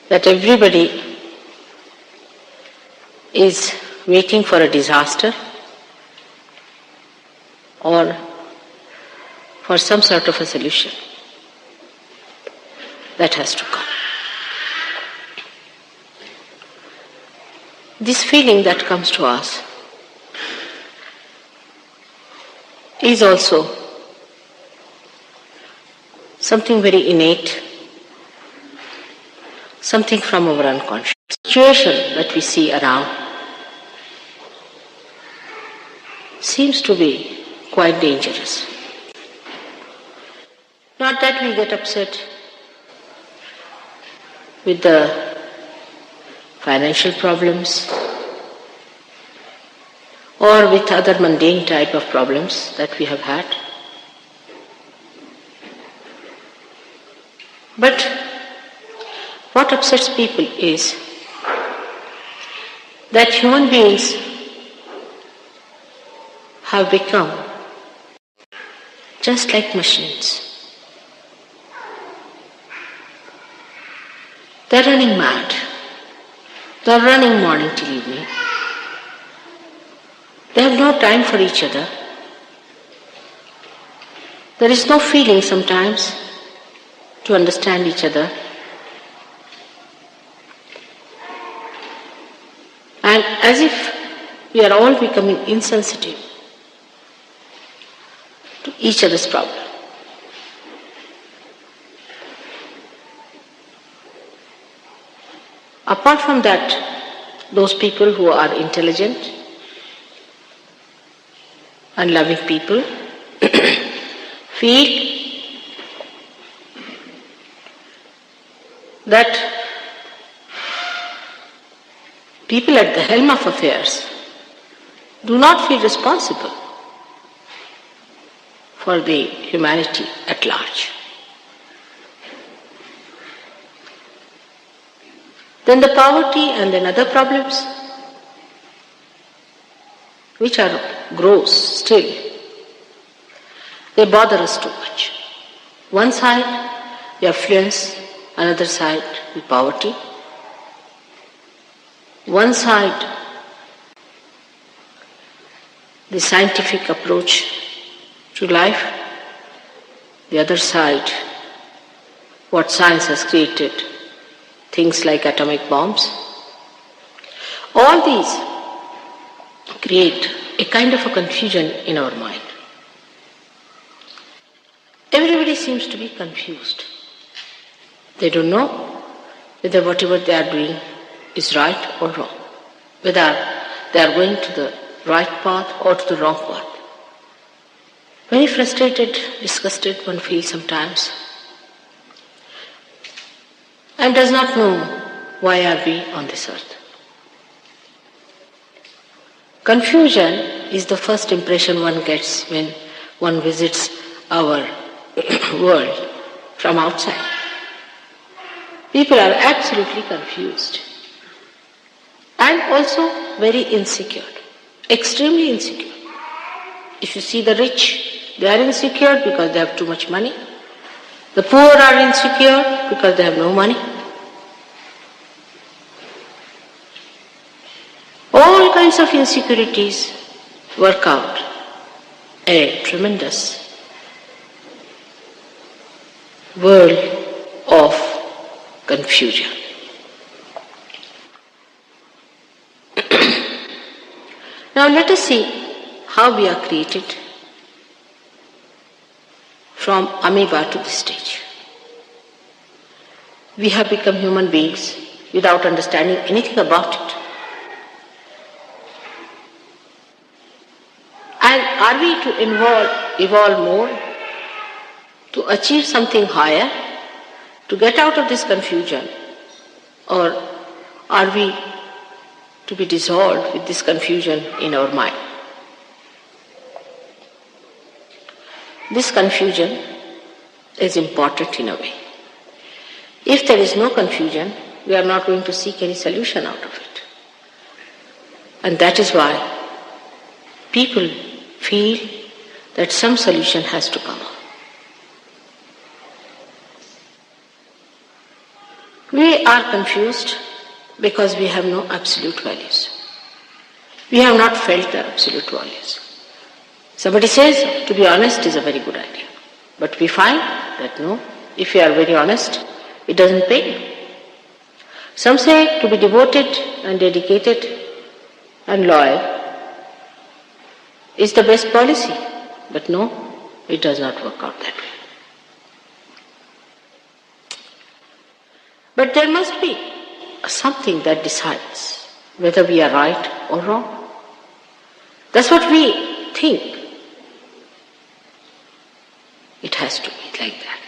that everybody is waiting for a disaster or for some sort of a solution that has to come. This feeling that comes to us is also something very innate, something from our unconscious. The situation that we see around seems to be quite dangerous. Not that we get upset with the financial problems or with other mundane type of problems that we have had. But what upsets people is that human beings have become just like machines. They're running mad. They're running morning till evening. They have no time for each other. There is no feeling sometimes to understand each other. And as if we are all becoming insensitive to each other's problem. Apart from that, those people who are intelligent and loving people feel that people at the helm of affairs do not feel responsible for the humanity at large. Then the poverty and then other problems, which are gross still, they bother us too much. One side, the affluence, another side, the poverty. One side, the scientific approach to life. The other side, what science has created, things like atomic bombs. All these create a kind of a confusion in our mind. Everybody seems to be confused. They don't know whether whatever they are doing is right or wrong, whether they are going to the right path or to the wrong path. Very frustrated, disgusted one feels sometimes, and does not know why are we on this earth. Confusion is the first impression one gets when one visits our world from outside. People are absolutely confused and also very insecure, extremely insecure. If you see the rich, they are insecure because they have too much money. The poor are insecure because they have no money. All kinds of insecurities work out a tremendous world of confusion. Now let us see how we are created from amoeba to this stage. We have become human beings without understanding anything about it. And are we to evolve more, to achieve something higher, to get out of this confusion? Or are we to be dissolved with this confusion in our mind? This confusion is important in a way. If there is no confusion, we are not going to seek any solution out of it. And that is why people feel that some solution has to come up. We are confused because we have no absolute values. We have not felt the absolute values. Somebody says, to be honest is a very good idea. But we find that no, if you are very honest, it doesn't pay. Some say to be devoted and dedicated and loyal is the best policy. But no, it does not work out that way. But there must be something that decides whether we are right or wrong. That's what we think. It has to be like that.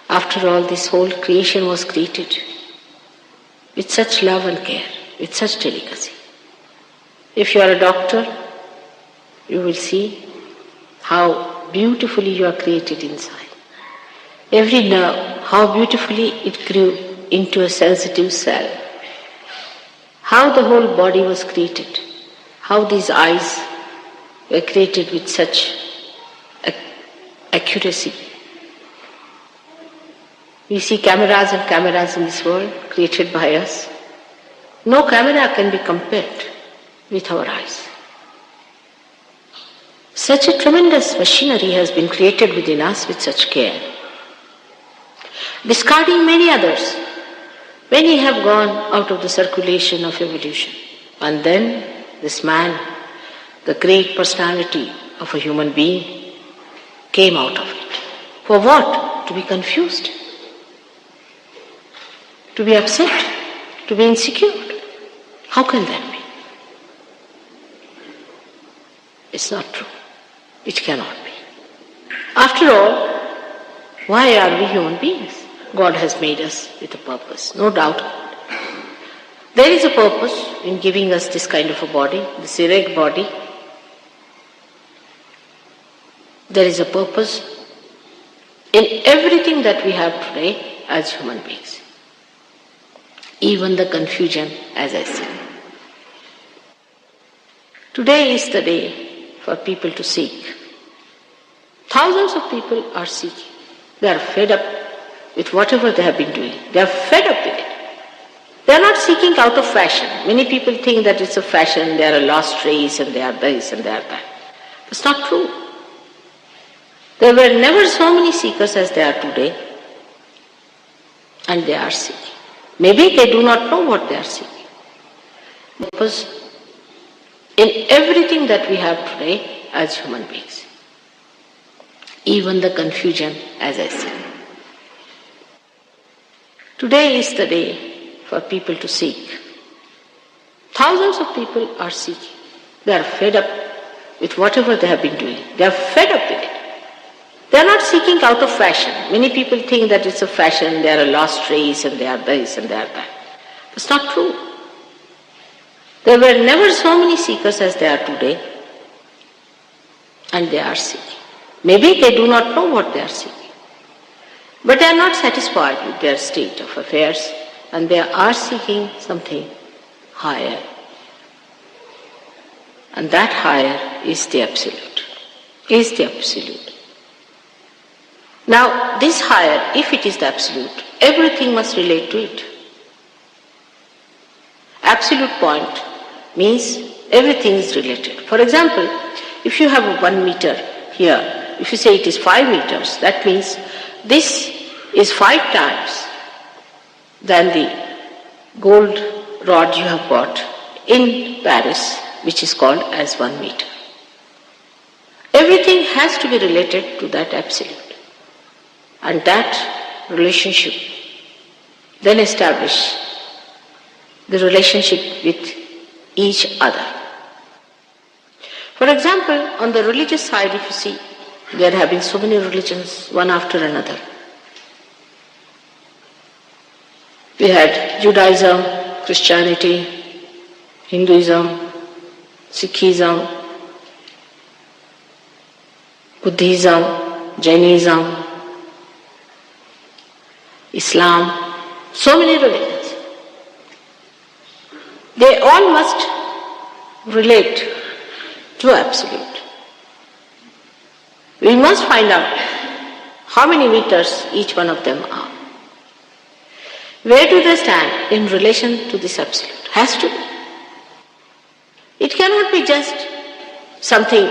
After all, this whole creation was created with such love and care, with such delicacy. If you are a doctor, you will see how beautifully you are created inside. Every nerve, how beautifully it grew into a sensitive cell. How the whole body was created. How these eyes were created with such accuracy. We see cameras and cameras in this world created by us. No camera can be compared with our eyes. Such a tremendous machinery has been created within us with such care. Discarding many others, many have gone out of the circulation of evolution. And then this man, the great personality of a human being, came out of it. For what? To be confused, to be upset, to be insecure. How can that be? It's not true. It cannot be. After all, why are we human beings? God has made us with a purpose, no doubt. There is a purpose in giving us this kind of a body, this erect body. There is a purpose in everything that we have today as human beings. Even the confusion, as I said. Today is the day for people to seek. Thousands of people are seeking. They are fed up with whatever they have been doing. They are fed up with it. They are not seeking out of fashion. Many people think that it's a fashion, they are a lost race and they are this and they are that. It's not true. There were never so many seekers as there are today, and they are seeking. Maybe they do not know what they are seeking. Because in everything that we have today as human beings, even the confusion, as I said. Today is the day for people to seek. Thousands of people are seeking. They are fed up with whatever they have been doing. They are fed up with it. They are not seeking out of fashion. Many people think that it's a fashion, they are a lost race and they are this and they are that. It's not true. There were never so many seekers as there are today, and they are seeking. Maybe they do not know what they are seeking. But they are not satisfied with their state of affairs, and they are seeking something higher. And that higher is the Absolute. Is the Absolute. Now, this higher, if it is the Absolute, everything must relate to it. Absolute point means everything is related. For example, if you have a 1 meter here, if you say it is 5 meters, that means this is 5 times than the gold rod you have bought in Paris, which is called as 1 meter. Everything has to be related to that Absolute. And that relationship then establish the relationship with each other. For example, on the religious side, if you see, there have been so many religions, one after another. We had Judaism, Christianity, Hinduism, Sikhism, Buddhism, Jainism, Islam, so many religions. They all must relate to Absolute. We must find out how many meters each one of them are. Where do they stand in relation to this absolute? Has to be. It cannot be just something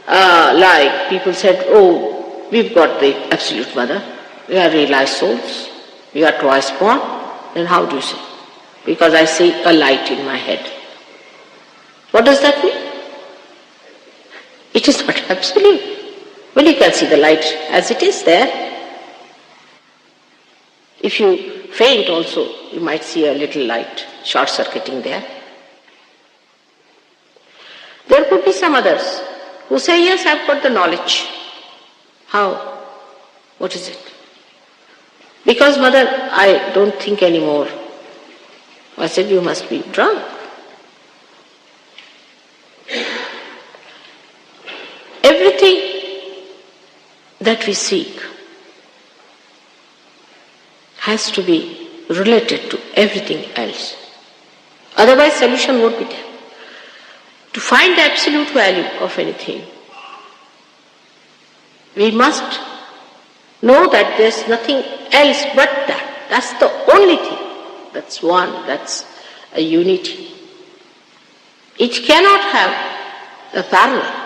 like people said, oh, we've got the absolute mother, we are realized souls, we are twice born. Then how do you say? Because I see a light in my head. What does that mean? It is not absolute. Well, you can see the light as it is there. If you faint also, you might see a little light short-circuiting there. There could be some others who say, yes, I've got the knowledge. How? What is it? Because mother, I don't think anymore. I said, you must be drunk. Everything that we seek has to be related to everything else. Otherwise, solution won't be there. To find the absolute value of anything, we must know that there's nothing else but that. That's the only thing. That's one, that's a unity. It cannot have a parallel.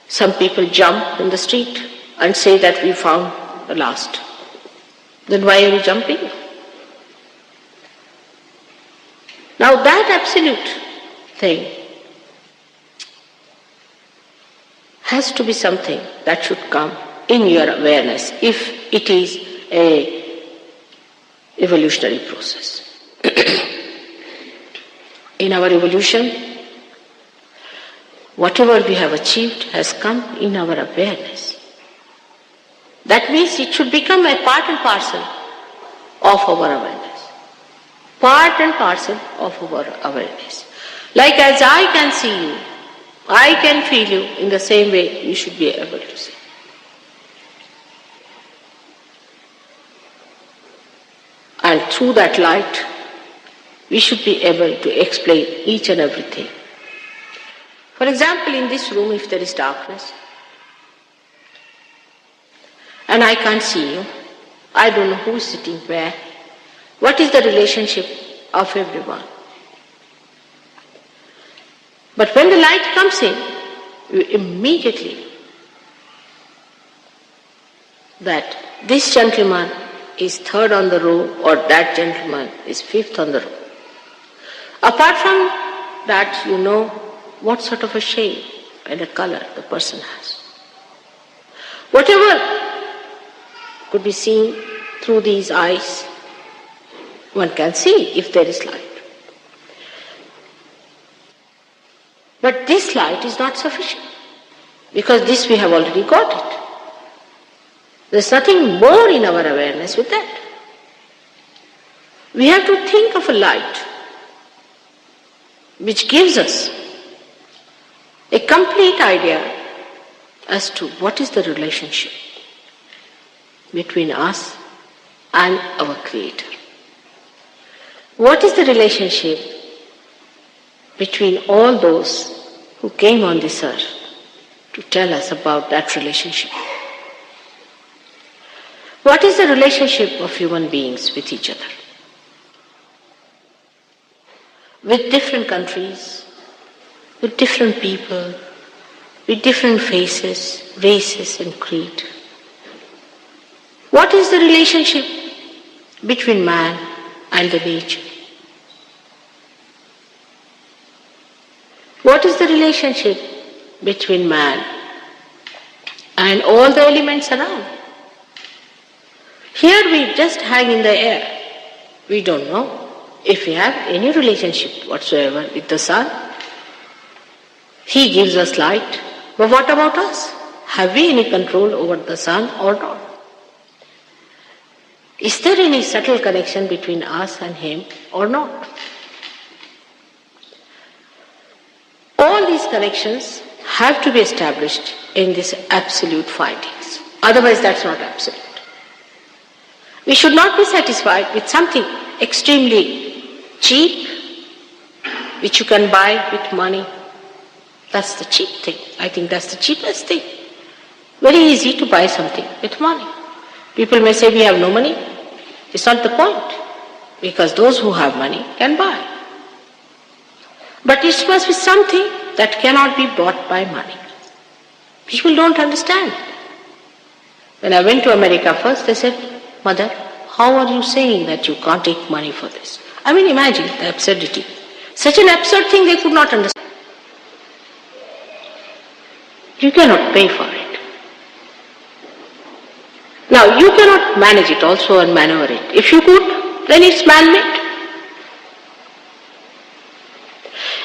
Some people jump in the street and say that we found the last. Then why are you jumping? Now that absolute thing has to be something that should come in your awareness if it is a evolutionary process. In our evolution, whatever we have achieved has come in our awareness. That means it should become a part and parcel of our awareness. Part and parcel of our awareness. Like as I can see you, I can feel you, in the same way you should be able to see. And through that light, we should be able to explain each and everything. For example, in this room, if there is darkness, and I can't see you, I don't know who is sitting where, what is the relationship of everyone? But when the light comes in, you immediately that this gentleman is third on the row or that gentleman is fifth on the row. Apart from that, you know what sort of a shade and a color the person has. Whatever could be seen through these eyes, one can see if there is light. But this light is not sufficient, because this we have already got it. There's nothing more in our awareness with that. We have to think of a light which gives us a complete idea as to what is the relationship between us and our Creator. What is the relationship between all those who came on this earth to tell us about that relationship? What is the relationship of human beings with each other? With different countries, with different people, with different faces, races and creed. What is the relationship between man and the nature? What is the relationship between man and all the elements around? Here we just hang in the air. We don't know if we have any relationship whatsoever with the sun. He gives us light. But what about us? Have we any control over the sun or not? Is there any subtle connection between us and him or not? All these connections have to be established in these absolute findings. Otherwise, that's not absolute. We should not be satisfied with something extremely cheap, which you can buy with money. That's the cheap thing. I think that's the cheapest thing. Very easy to buy something with money. People may say we have no money. It's not the point, because those who have money can buy. But it must be something that cannot be bought by money. People don't understand. When I went to America first, they said, "Mother, how are you saying that you can't take money for this?" I mean, imagine the absurdity. Such an absurd thing they could not understand. You cannot pay for it. Now, you cannot manage it also and maneuver it. If you could, then it's man-made.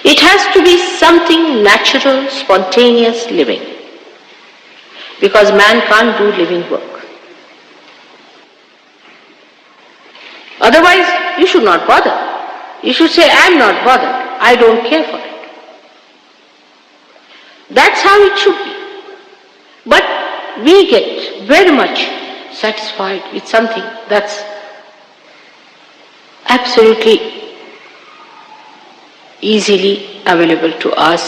It has to be something natural, spontaneous living. Because man can't do living work. Otherwise, you should not bother. You should say, "I'm not bothered. I don't care for it." That's how it should be. But we get very much satisfied with something that's absolutely easily available to us.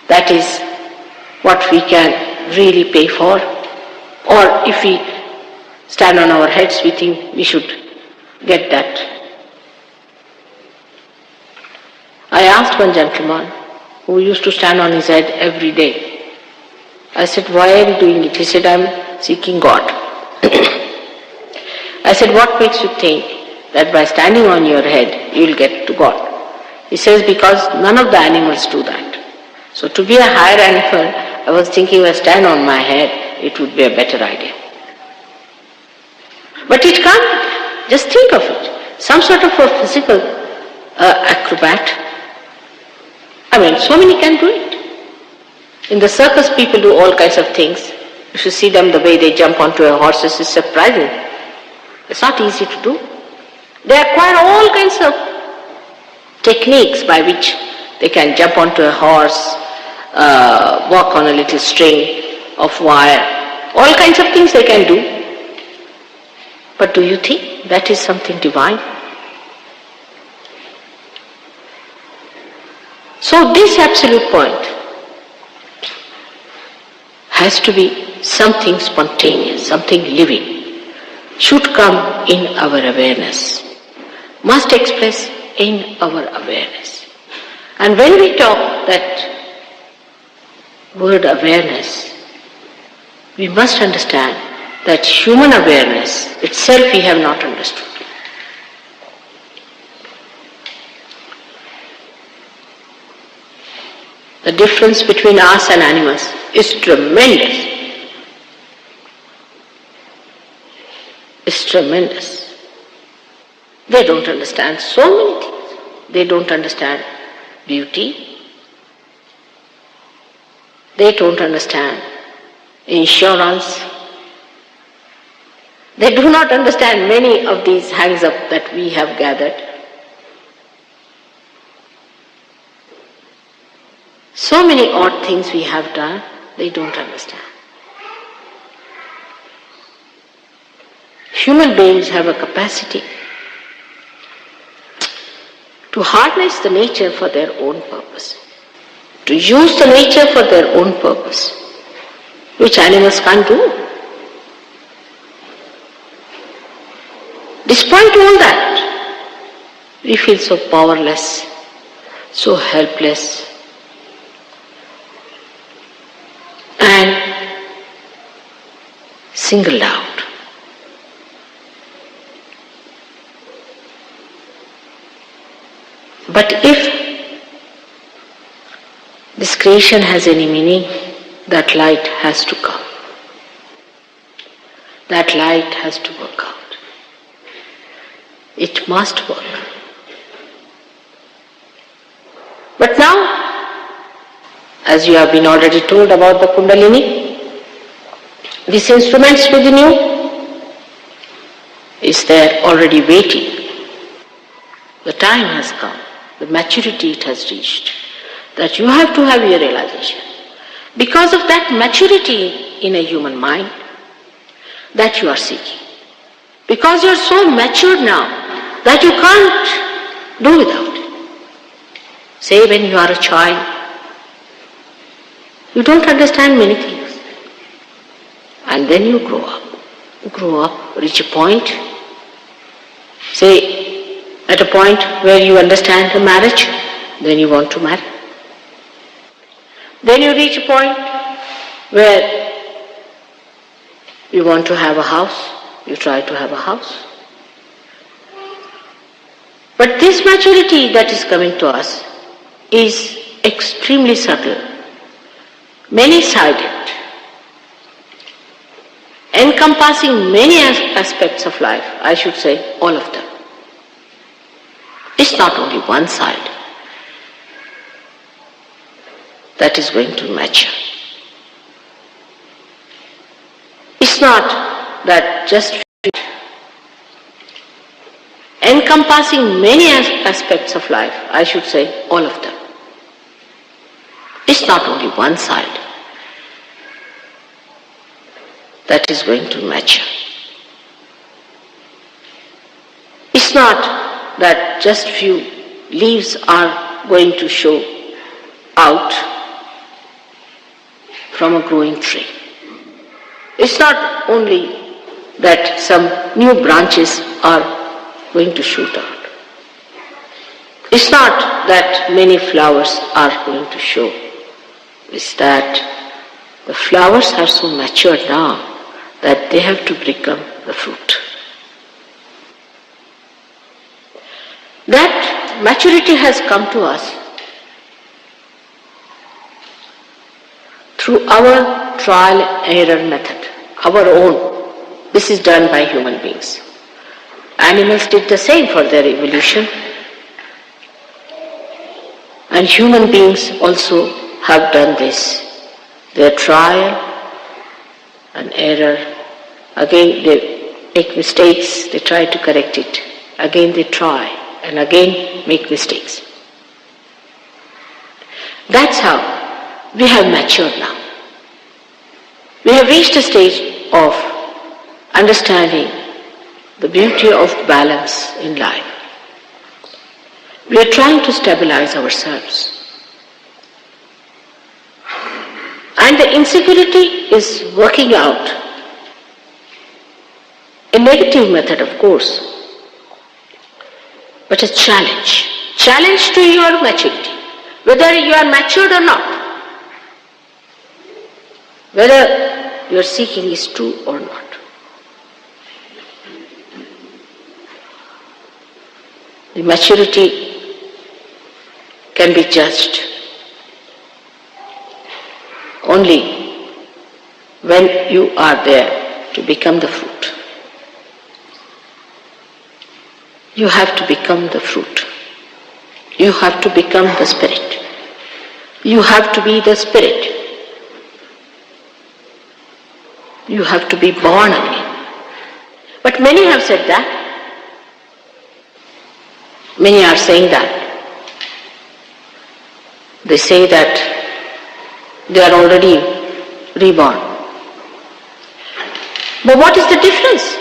That is what we can really pay for. Or if we stand on our heads, we think we should get that. I asked one gentleman who used to stand on his head every day. I said, "Why are you doing it?" He said, "I'm seeking God." I said, "What makes you think that by standing on your head you will get to God?" He says, "Because none of the animals do that. So to be a higher animal, I was thinking if I stand on my head, it would be a better idea." But it can't be. Just think of it. Some sort of a physical acrobat. I mean, so many can do it. In the circus, people do all kinds of things. If you see them, the way they jump onto a horse is surprising. It's not easy to do. They acquire all kinds of techniques by which they can jump onto a horse, walk on a little string of wire, all kinds of things they can do. But do you think that is something divine? So this absolute point has to be something spontaneous, something living, should come in our awareness, must express in our awareness. And when we talk that word awareness, we must understand that human awareness itself we have not understood. The difference between us and animals is tremendous. It's tremendous. They don't understand so many things. They don't understand beauty. They don't understand insurance. They do not understand many of these hangs-up that we have gathered. So many odd things we have done, they don't understand. Human beings have a capacity to harness the nature for their own purpose, to use the nature for their own purpose, which animals can't do. Despite all that, we feel so powerless, so helpless, and singled out. But if this creation has any meaning, that light has to come. That light has to work out. It must work. But now, as you have been already told about the Kundalini, this instrument within you is there already waiting. The time has come, the maturity it has reached, that you have to have your realization. Because of that maturity in a human mind that you are seeking. Because you are so matured now that you can't do without it. Say when you are a child, you don't understand many things. and then you grow up. You grow up, reach a point, say at a point where you understand the marriage, then you want to marry. Then you reach a point where you want to have a house, you try to have a house. But this maturity that is coming to us is extremely subtle, many-sided, encompassing many aspects of life, I should say all of them. It's not only one side that is going to mature. It's not that just encompassing many aspects of life, I should say all of them. It's not only one side that is going to mature. It's not that just few leaves are going to show out from a growing tree. It's not only that some new branches are going to shoot out. It's not that many flowers are going to show. It's that the flowers are so mature now that they have to become the fruit. That maturity has come to us through our trial and error method, our own. This is done by human beings. Animals did the same for their evolution, and human beings also have done this. Their trial and error, again they make mistakes, they try to correct it, again they try and again make mistakes. That's how we have matured now. We have reached a stage of understanding the beauty of balance in life. We are trying to stabilize ourselves. And the insecurity is working out. A negative method, of course, but a challenge. Challenge to your maturity, whether you are matured or not, whether your seeking is true or not. The maturity can be judged only when you are there to become the fruit. You have to become the fruit. You have to become the spirit. You have to be the spirit. You have to be born again. But many have said that. Many are saying that. They say that they are already reborn. But what is the difference?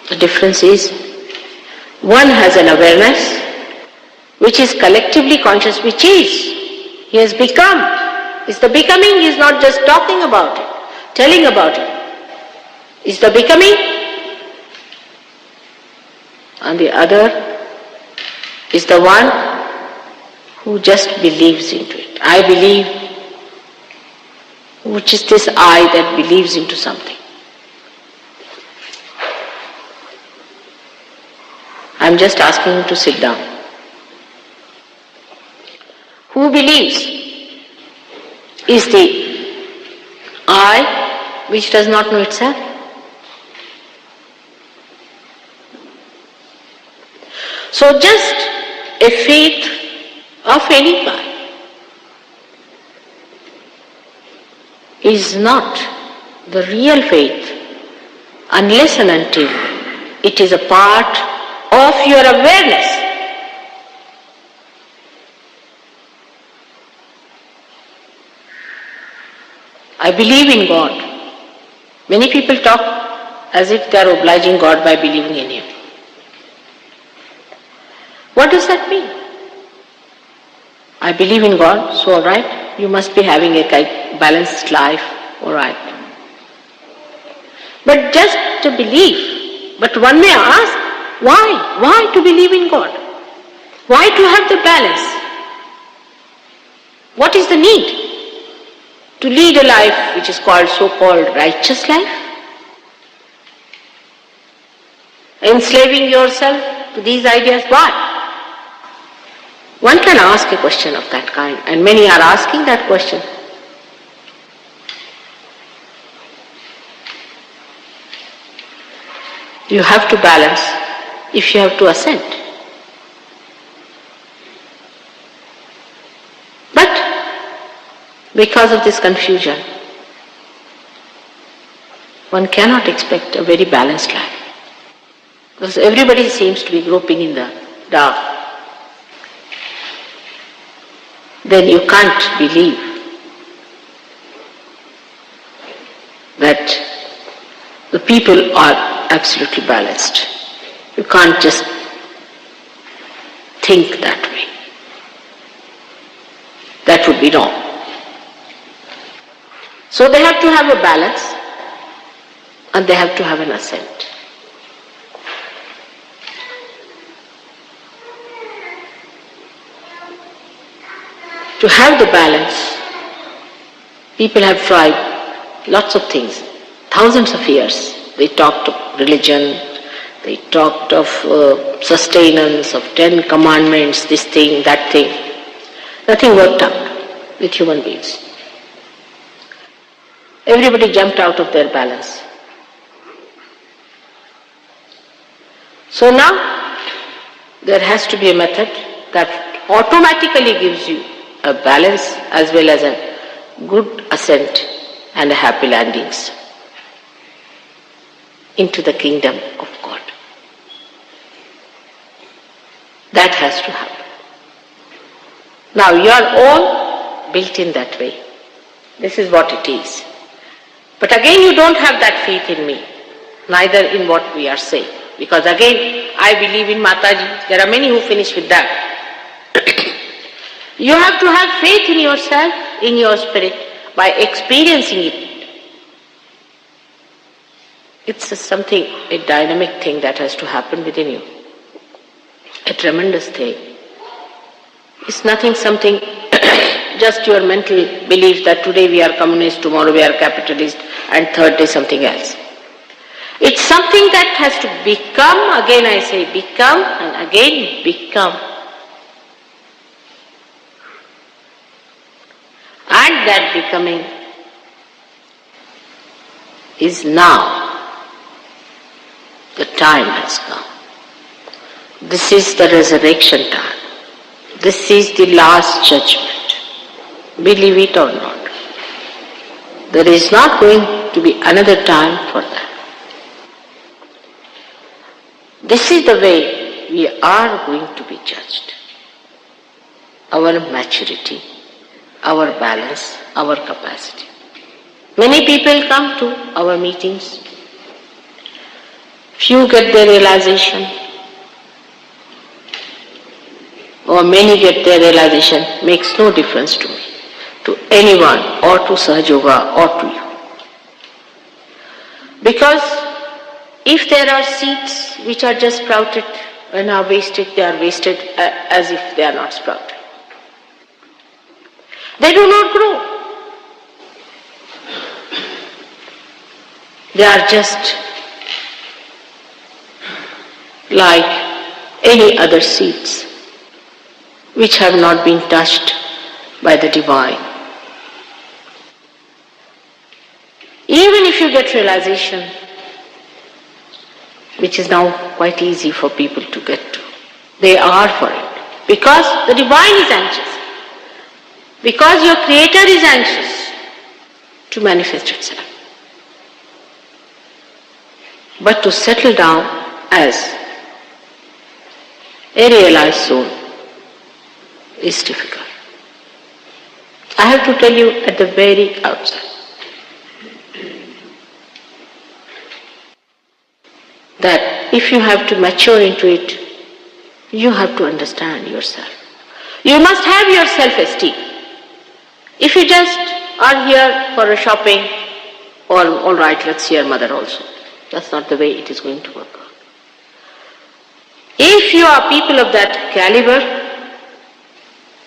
The difference is one has an awareness which is collectively conscious, which is. He has become. It's the becoming, he is not just talking about it, telling about it. It's the becoming. And the other is the one who just believes into it. I believe, which is this I that believes into something. I'm just asking him to sit down. Who believes is the I which does not know itself. So just a faith of any kind is not the real faith unless and until it is a part of your awareness. I believe in God. Many people talk as if they are obliging God by believing in Him. What does that mean? I believe in God, so alright, you must be having a balanced life, all right. But just to believe, but one may ask, why? Why to believe in God? Why to have the balance? What is the need to lead a life which is called so-called righteous life? Enslaving yourself to these ideas, why? One can ask a question of that kind, and many are asking that question. You have to balance if you have to ascend. But because of this confusion, one cannot expect a very balanced life. Because everybody seems to be groping in the dark. Then you can't believe that the people are absolutely balanced. You can't just think that way. That would be wrong. So they have to have a balance and they have to have an ascent. To have the balance, people have tried lots of things, thousands of years. They talked of religion, they talked of sustenance, of 10 commandments, this thing, that thing. Nothing worked out with human beings. Everybody jumped out of their balance. So now, there has to be a method that automatically gives you a balance as well as a good ascent and a happy landings into the kingdom of God. That has to happen. Now you are all built in that way. This is what it is. But again you don't have that faith in me, neither in what we are saying. Because again, I believe in Mataji. There are many who finish with that. You have to have faith in yourself, in your spirit, by experiencing it. It's something, a dynamic thing that has to happen within you. A tremendous thing. It's nothing something, just your mental belief that today we are communist, tomorrow we are capitalist, and third day something else. It's something that has to become, again I say become, and again become. And that becoming is now. The time has come. This is the resurrection time. This is the last judgment. Believe it or not. There is not going to be another time for that. This is the way we are going to be judged. Our maturity, our balance, our capacity. Many people come to our meetings. Few get their realization, or many get their realization. Makes no difference to me, to anyone, or to Sahaja or to you. Because if there are seeds which are just sprouted and are wasted, they are wasted as if they are not sprouted. They do not grow. They are just like any other seeds which have not been touched by the divine. Even if you get realization, which is now quite easy for people to get to, they are for it. Because the divine is anxious. Because your Creator is anxious to manifest itself. But to settle down as a realized soul is difficult. I have to tell you at the very outset that if you have to mature into it, you have to understand yourself. You must have your self-esteem. If you just are here for a shopping, all right, let's see your mother also. That's not the way it is going to work out. If you are people of that caliber,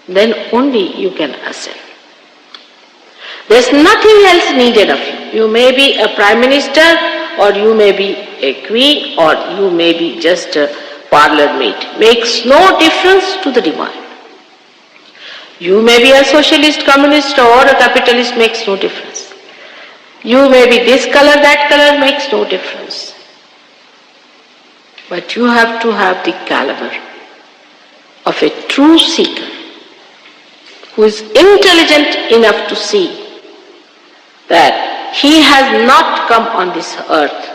then only you can ascend. There's nothing else needed of you. You may be a prime minister, or you may be a queen, or you may be just a parlor maid. Makes no difference to the divine. You may be a socialist, communist, or a capitalist, makes no difference. You may be this color, that color, makes no difference. But you have to have the caliber of a true seeker who is intelligent enough to see that he has not come on this earth